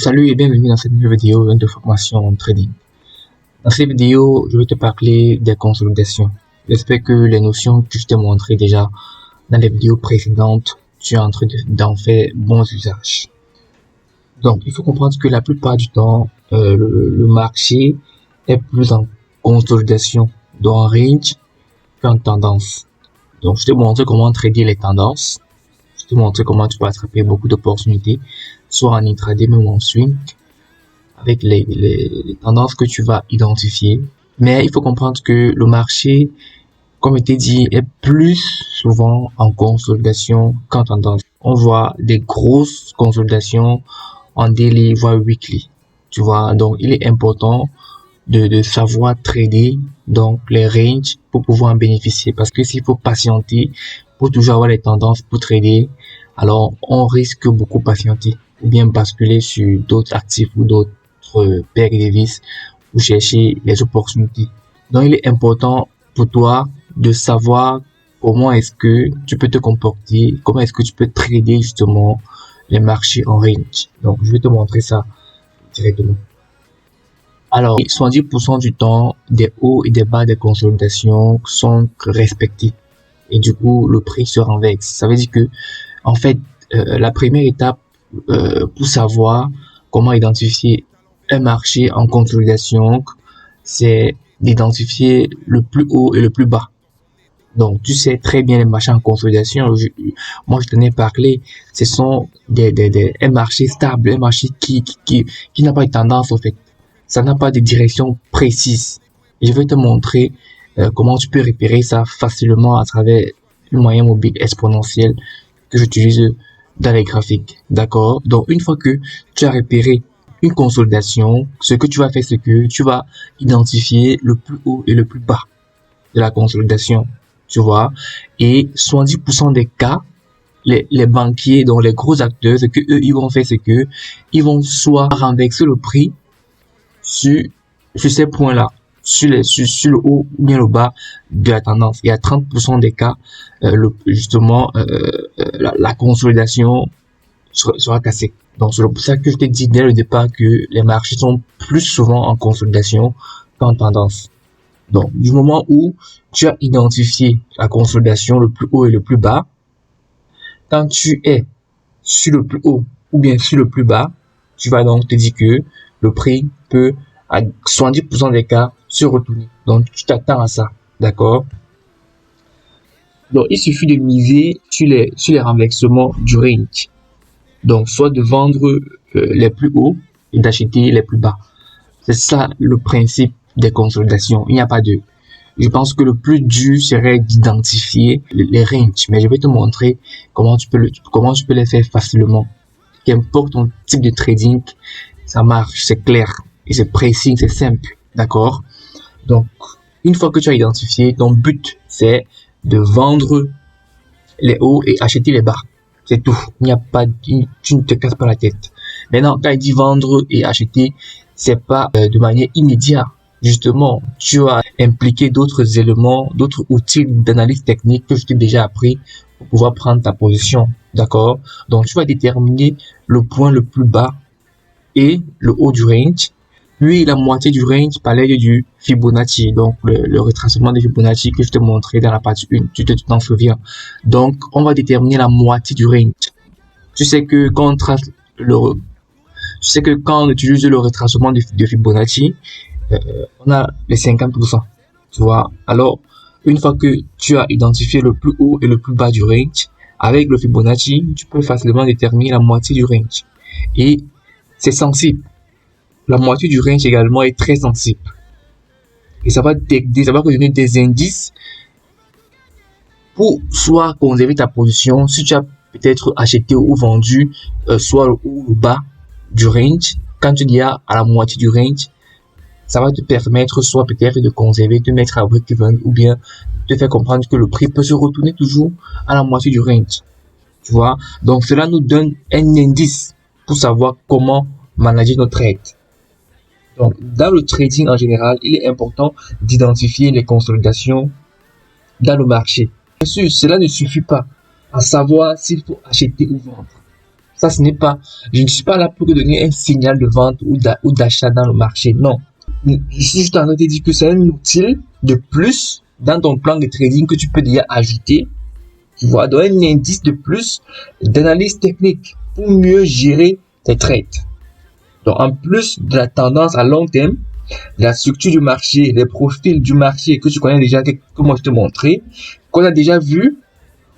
Salut et bienvenue dans cette nouvelle vidéo de formation en trading. Dans cette vidéo, je vais te parler des consolidations. J'espère que les notions que je t'ai montrées déjà dans les vidéos précédentes, tu es en train d'en faire bon usage. Donc, il faut comprendre que la plupart du temps, le marché est plus en consolidation dans un range qu'en tendance. Donc, je t'ai montré comment trader les tendances. Je te montrer comment tu peux attraper beaucoup d'opportunités, soit en intraday, même en swing, avec les tendances que tu vas identifier. Mais il faut comprendre que le marché, comme je t'ai dit, est plus souvent en consolidation qu'en tendance. On voit des grosses consolidations en daily, voire weekly. Tu vois, donc il est important de savoir trader donc les ranges pour pouvoir en bénéficier, parce que s'il faut patienter pour toujours avoir les tendances pour trader, alors on risque beaucoup patienter ou bien basculer sur d'autres actifs ou d'autres paires de devises pour chercher les opportunités. Donc il est important pour toi de savoir comment est-ce que tu peux te comporter, comment est-ce que tu peux trader justement les marchés en range. Donc je vais te montrer ça directement. Alors, 70% du temps, des hauts et des bas des consolidations sont respectés. Et du coup, le prix se renverse. Ça veut dire que, en fait, la première étape pour savoir comment identifier un marché en consolidation, c'est d'identifier le plus haut et le plus bas. Donc, tu sais très bien les marchés en consolidation. Moi, je t'en ai parlé. Ce sont un marché stable, un marché qui n'a pas de tendance, en fait. Ça n'a pas de direction précise. Et je vais te montrer comment tu peux repérer ça facilement à travers une moyenne mobile exponentielle que j'utilise dans les graphiques. D'accord? Donc, une fois que tu as repéré une consolidation, ce que tu vas faire, c'est que tu vas identifier le plus haut et le plus bas de la consolidation. Tu vois? Et 70% des cas, les banquiers, donc les gros acteurs, ce que eux, ils vont faire, c'est que ils vont soit renverser le prix sur ces points-là, sur le haut ou bien le bas de la tendance. Il y a 30% des cas, la consolidation sera cassée. Donc, c'est pour ça que je t'ai dit dès le départ que les marchés sont plus souvent en consolidation qu'en tendance. Donc, du moment où tu as identifié la consolidation, le plus haut et le plus bas, quand tu es sur le plus haut ou bien sur le plus bas, tu vas donc te dire que le prix peut, à 70% des cas, se retourner. Donc, tu t'attends à ça. D'accord? Donc, il suffit de miser sur les renversements du range. Donc, soit de vendre les plus hauts et d'acheter les plus bas. C'est ça le principe des consolidations. Il n'y a pas de... Je pense que le plus dur serait d'identifier les ranges, mais je vais te montrer comment tu peux les faire facilement. Qu'importe ton type de trading, ça marche, c'est clair et c'est précis, c'est simple, d'accord? Donc, une fois que tu as identifié, ton but c'est de vendre les hauts et acheter les bas. C'est tout. Il n'y a pas, tu ne te casses pas la tête. Maintenant, quand il dit vendre et acheter, c'est pas de manière immédiate. Justement, tu as impliqué d'autres éléments, d'autres outils d'analyse technique que je t'ai déjà appris pour pouvoir prendre ta position. D'accord? Donc, tu vas déterminer le point le plus bas et le haut du range. Puis, la moitié du range par l'aide du Fibonacci. Donc, le retracement de Fibonacci que je t'ai montré dans la partie 1. Tu t'en souviens. Donc, on va déterminer la moitié du range. Tu sais que quand on utilise le retracement de Fibonacci, on a les 50%, tu vois. Alors, une fois que tu as identifié le plus haut et le plus bas du range, avec le Fibonacci, tu peux facilement déterminer la moitié du range. Et c'est sensible. La moitié du range également est très sensible. Et ça va te donner des indices pour soit conserver ta position, si tu as peut-être acheté ou vendu, soit le haut ou le bas du range, quand tu dis à la moitié du range, ça va te permettre soit peut-être de conserver, de mettre à break-even ou bien te faire comprendre que le prix peut se retourner toujours à la moitié du range. Tu vois? Donc, cela nous donne un indice pour savoir comment manager notre trade. Donc, dans le trading en général, il est important d'identifier les consolidations dans le marché. Bien sûr, cela ne suffit pas à savoir s'il faut acheter ou vendre. Ça, ce n'est pas, je ne suis pas là pour te donner un signal de vente ou d'achat dans le marché. Non. Je suis juste en train de te dire que c'est un outil de plus dans ton plan de trading que tu peux déjà ajouter. Tu vois, donner un indice de plus d'analyse technique pour mieux gérer tes trades. Donc, en plus de la tendance à long terme, la structure du marché, les profils du marché que tu connais déjà, que moi je te montrais, qu'on a déjà vu,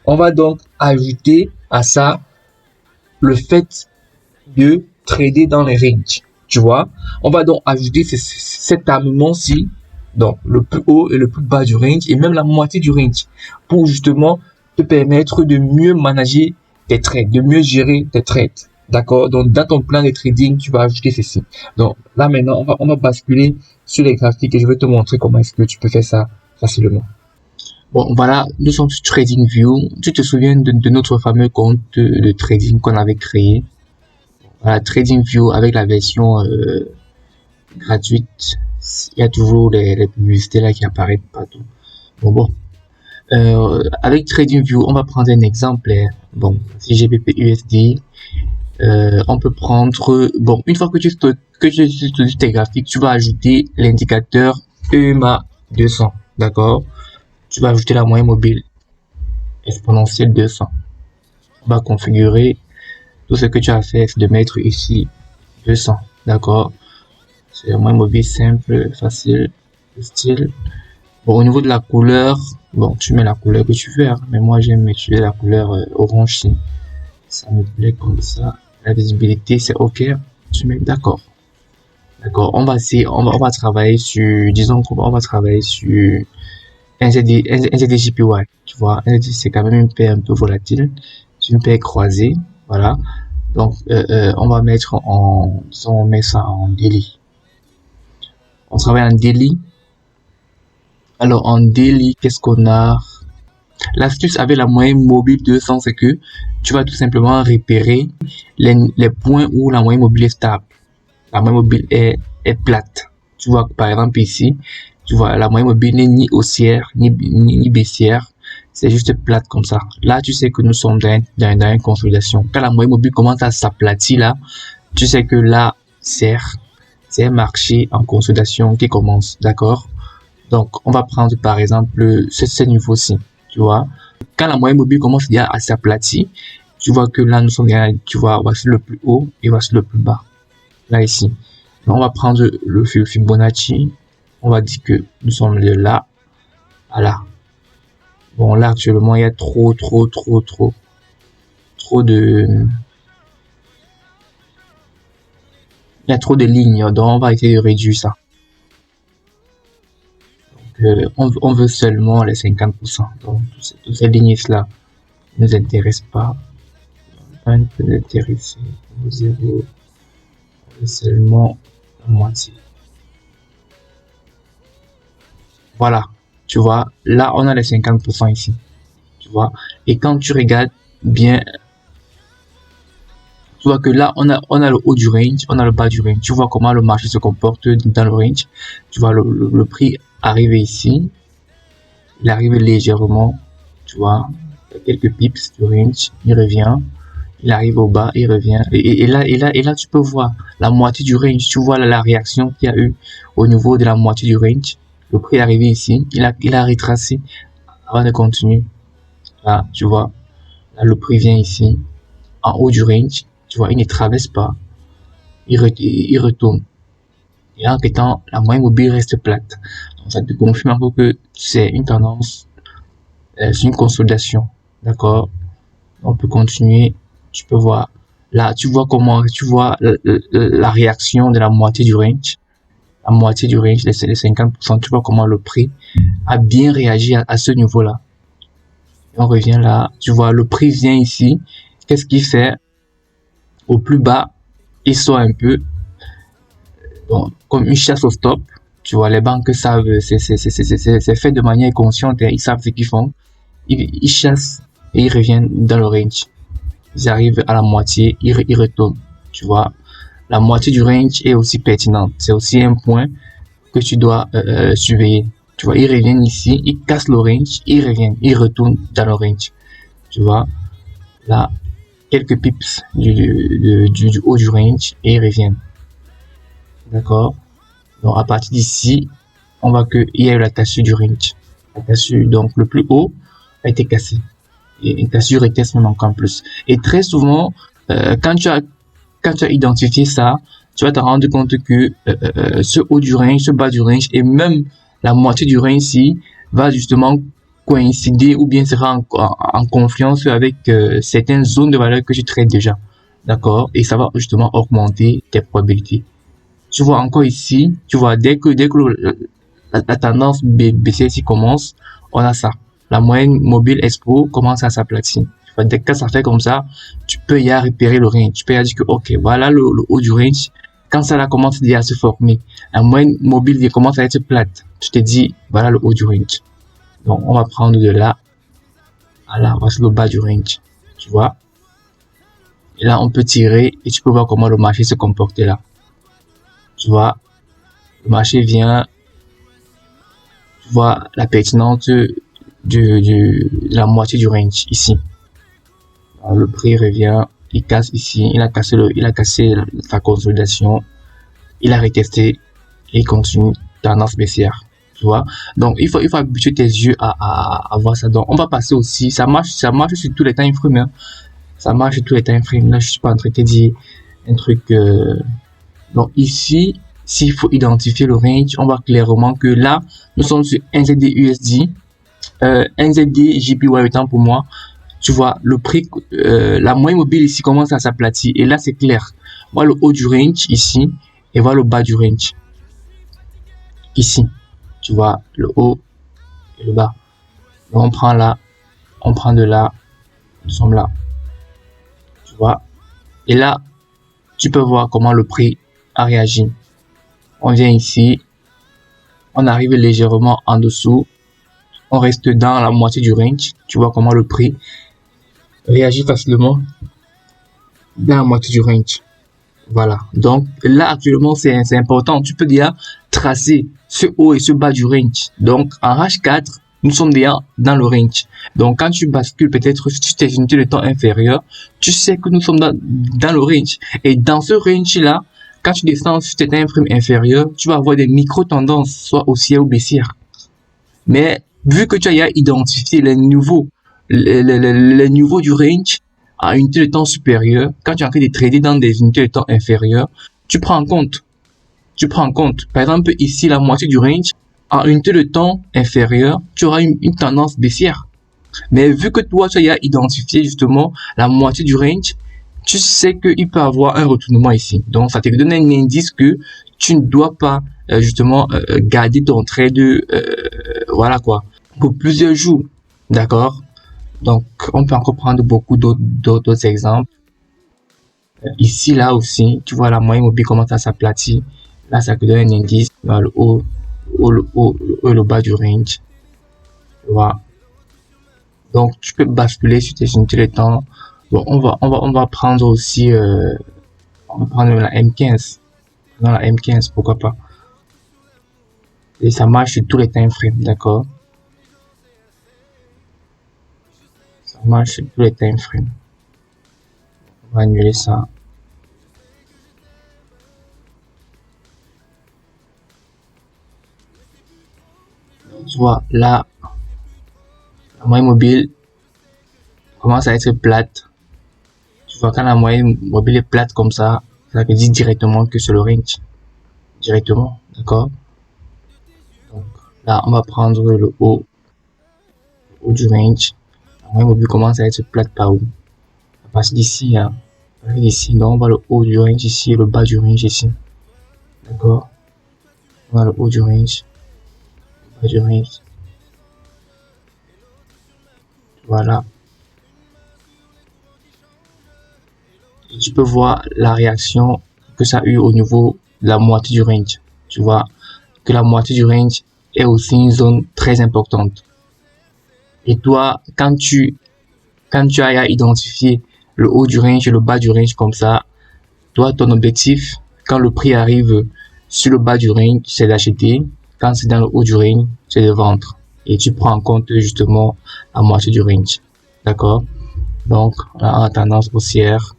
on va donc ajouter à ça le fait de trader dans les ranges. Tu vois, on va donc ajouter cet armement-ci, donc le plus haut et le plus bas du range, et même la moitié du range, pour justement te permettre de mieux manager tes trades, de mieux gérer tes trades. D'accord? Donc, dans ton plan de trading, tu vas ajouter ceci. Donc, là, maintenant, on va basculer sur les graphiques et je vais te montrer comment est-ce que tu peux faire ça facilement. Bon, voilà, nous sommes sur TradingView. Tu te souviens de notre fameux compte de trading qu'on avait créé? Voilà, TradingView avec la version gratuite. Il y a toujours les publicités là qui apparaissent partout. Bon. Avec TradingView, on va prendre un exemple. Bon, si GBP USD, on peut prendre, bon, une fois que tu studies tes graphiques, tu vas ajouter l'indicateur EMA 200, d'accord? Tu vas ajouter la moyenne mobile exponentielle 200. On va configurer, tout ce que tu as fait, c'est de mettre ici 200, d'accord? C'est la moyenne mobile simple, facile, style. Bon, au niveau de la couleur, bon, tu mets la couleur que tu veux, hein, mais moi j'aime utiliser la couleur orange si ça me plaît comme ça. La visibilité c'est ok, tu mets d'accord. D'accord, on va travailler sur, disons qu'on va travailler sur NZDJPY, tu vois, NZD c'est quand même une paire un peu volatile, c'est une paire croisée, voilà. Donc on va mettre disons on met ça en daily. On travaille en daily. Alors en daily, qu'est-ce qu'on a? L'astuce avec la moyenne mobile 200, c'est que tu vas tout simplement repérer les points où la moyenne mobile est stable. La moyenne mobile est plate. Tu vois, par exemple ici, tu vois, la moyenne mobile n'est ni haussière, ni baissière. C'est juste plate comme ça. Là, tu sais que nous sommes dans une consolidation. Quand la moyenne mobile commence à s'aplatir là, tu sais que là, c'est un marché en consolidation qui commence. D'accord? Donc, on va prendre par exemple ce niveau-ci. Tu vois, quand la moyenne mobile commence à s'aplatir, tu vois que là, nous sommes, tu vois, voici le plus haut et voici le plus bas. Là, ici. Donc, on va prendre le Fibonacci. On va dire que nous sommes de là à là. Bon, là, actuellement, il y a trop de... Il y a trop de lignes. Donc, on va essayer de réduire ça. On veut seulement les 50%. Donc, toutes ces lignes-là ne nous intéressent pas. Un peut nous intéresser au 0, seulement la moitié. Voilà, tu vois, là, on a les 50% ici. Tu vois, et quand tu regardes bien, tu vois que là, on a le haut du range, on a le bas du range. Tu vois comment le marché se comporte dans le range. Tu vois, le prix arrive ici. Il arrive légèrement, tu vois, quelques pips du range, il revient. Il arrive au bas, il revient. Et là, tu peux voir la moitié du range. Tu vois la réaction qu'il y a eu au niveau de la moitié du range. Le prix est arrivé ici. Il a retracé avant de continuer. Là, tu vois. Là, le prix vient ici. En haut du range. Tu vois, il ne traverse pas. Il retourne. Et en temps, la moyenne mobile reste plate. Donc, ça te confirme encore que c'est une tendance. C'est une consolidation. D'accord? On peut continuer. Tu peux voir. Là, tu vois comment, tu vois la réaction de la moitié du range. La moitié du range, les 50%, tu vois comment le prix a bien réagi à ce niveau-là. On revient là, tu vois, le prix vient ici. Qu'est-ce qu'il fait? Au plus bas, il sort un peu. Donc, comme une chasse au stop. Tu vois, les banques savent, c'est fait de manière consciente. Ils savent ce qu'ils font. Ils chassent et ils reviennent dans le range. Ils arrivent à la moitié, ils retournent. Tu vois, la moitié du range est aussi pertinente. C'est aussi un point que tu dois surveiller. Tu vois, ils reviennent ici, ils cassent le range, ils reviennent, ils retournent dans le range. Tu vois, là, quelques pips du haut du range et ils reviennent. D'accord? Donc, à partir d'ici, on voit qu'il y a eu la cassure du range. La cassure, donc, le plus haut a été cassé. Et une cassure reteste même encore plus. Et très souvent, quand tu as identifié ça, tu vas te rendre compte que ce haut du range, ce bas du range et même la moitié du range ici va justement coïncider ou bien sera en confiance avec certaines zones de valeur que tu traites déjà. D'accord? Et ça va justement augmenter tes probabilités. Tu vois encore ici, tu vois, dès que la tendance baissière ici commence, on a ça. La moyenne mobile expo commence à s'aplatir. Dès que ça fait comme ça, tu peux y repérer le range. Tu peux y dire que, ok, voilà le haut du range. Quand ça là commence déjà à se former, la moyenne mobile commence à être plate. Tu te dis, voilà le haut du range. Donc, on va prendre de là à là. Voici le bas du range. Tu vois? Et là, on peut tirer et tu peux voir comment le marché se comporte là. Tu vois? Le marché vient. Tu vois la pertinence de la moitié du range ici. Alors, le prix revient, il casse ici, il a cassé sa consolidation, il a retesté et il continue tendance baissière. Tu vois? Donc il faut habituer tes yeux à voir ça. Donc on va passer aussi, ça marche sur tous les time frames. Hein. Ça marche sur tous les time frames. Là je suis pas en train de te dire un truc. Donc ici, s'il faut identifier le range, on voit clairement que là nous sommes sur NZD USD, NZD JPY autant pour moi. Tu vois, le prix, la moyenne mobile ici commence à s'aplatir. Et là, c'est clair. Voilà le haut du range ici. Et voilà le bas du range. Ici. Tu vois, le haut et le bas. Donc, on prend là. On prend de là. Nous sommes là. Tu vois. Et là, tu peux voir comment le prix a réagi. On vient ici. On arrive légèrement en dessous. On reste dans la moitié du range. Tu vois comment le prix réagit facilement dans la moitié du range. Voilà. Donc là actuellement c'est important. Tu peux déjà tracer ce haut et ce bas du range. Donc en H4, nous sommes déjà dans le range. Donc quand tu bascules peut-être sur tes unités de temps inférieures, tu sais que nous sommes dans le range. Et dans ce range là, quand tu descends sur tes time frames inférieurs, tu vas avoir des micro-tendances, soit haussières ou baissières. Mais vu que tu as identifié les niveaux du range à une unité de temps supérieure, quand tu es en train de trader dans des unités de temps inférieures, tu prends en compte. Par exemple, ici, la moitié du range, à une unité de temps inférieure, tu auras une tendance baissière. Mais vu que toi, tu as identifié justement la moitié du range, tu sais qu'il peut avoir un retournement ici. Donc, ça te donne un indice que tu ne dois pas justement garder ton trade voilà quoi, pour plusieurs jours. D'accord? Donc, on peut encore prendre beaucoup d'autres exemples. Ici, là aussi, tu vois la moyenne mobile commence à s'aplatir. Là, ça te donne un indice dans le haut et le bas du range. Tu vois. Donc, tu peux basculer sur tes unités de temps. Bon, on va prendre aussi, on va prendre la M15. Dans la M15, pourquoi pas. Et ça marche sur tous les time frames, d'accord? Ça marche sur tous les time frames. On va annuler ça. Tu vois, là, la moyenne mobile commence à être plate. Tu vois, quand la moyenne mobile est plate comme ça te dit directement que c'est le range. Directement, d'accord? Donc, là, on va prendre le haut du range. La moyenne mobile commence à être plate par où? À partir d'ici, hein. À partir d'ici, donc on va le haut du range ici et le bas du range ici. D'accord? On va le haut du range. Le bas du range. Voilà. Et tu peux voir la réaction que ça a eu au niveau de la moitié du range. Tu vois que la moitié du range est aussi une zone très importante. Et toi, quand tu as identifié le haut du range et le bas du range comme ça, toi, ton objectif, quand le prix arrive sur le bas du range, c'est d'acheter. Quand c'est dans le haut du range, c'est de vendre. Et tu prends en compte justement la moitié du range. D'accord? Donc, là, en tendance haussière,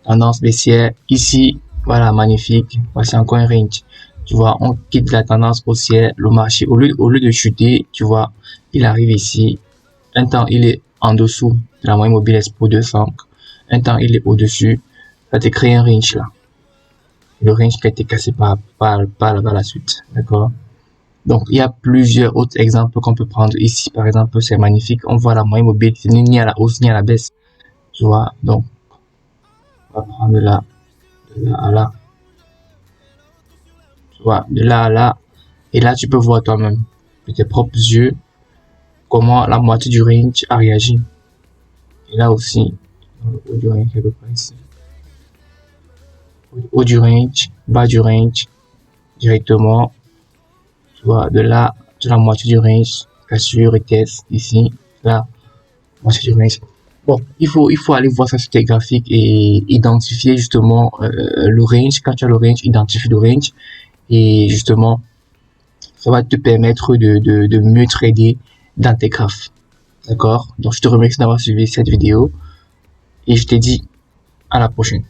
tendance baissière. Ici, voilà, magnifique. Voici encore un range. Tu vois, on quitte la tendance haussière. Le marché, au lieu de chuter, tu vois, il arrive ici. Un temps, il est en dessous de la moyenne mobile Expo 200. Un temps, il est au-dessus. Ça te crée un range là. Le range qui a été cassé par la suite. D'accord? Donc, il y a plusieurs autres exemples qu'on peut prendre ici. Par exemple, c'est magnifique. On voit la moyenne mobile ni à la hausse ni à la baisse. Tu vois? Donc, on va prendre de là à là. Tu vois? De là à là. Et là, tu peux voir toi-même, de tes propres yeux, comment la moitié du range a réagi. Et là aussi, dans le haut du range, quelque part ici. Haut du range, bas du range, directement. Tu vois, de là, de la moitié du range, cassure et test ici, là, moitié du range. Bon, il faut aller voir ça sur tes graphiques et identifier justement le range. Quand tu as le range, identifie le range et justement, ça va te permettre de mieux trader dans tes graphes. D'accord? Donc, je te remercie d'avoir suivi cette vidéo et je te dis à la prochaine.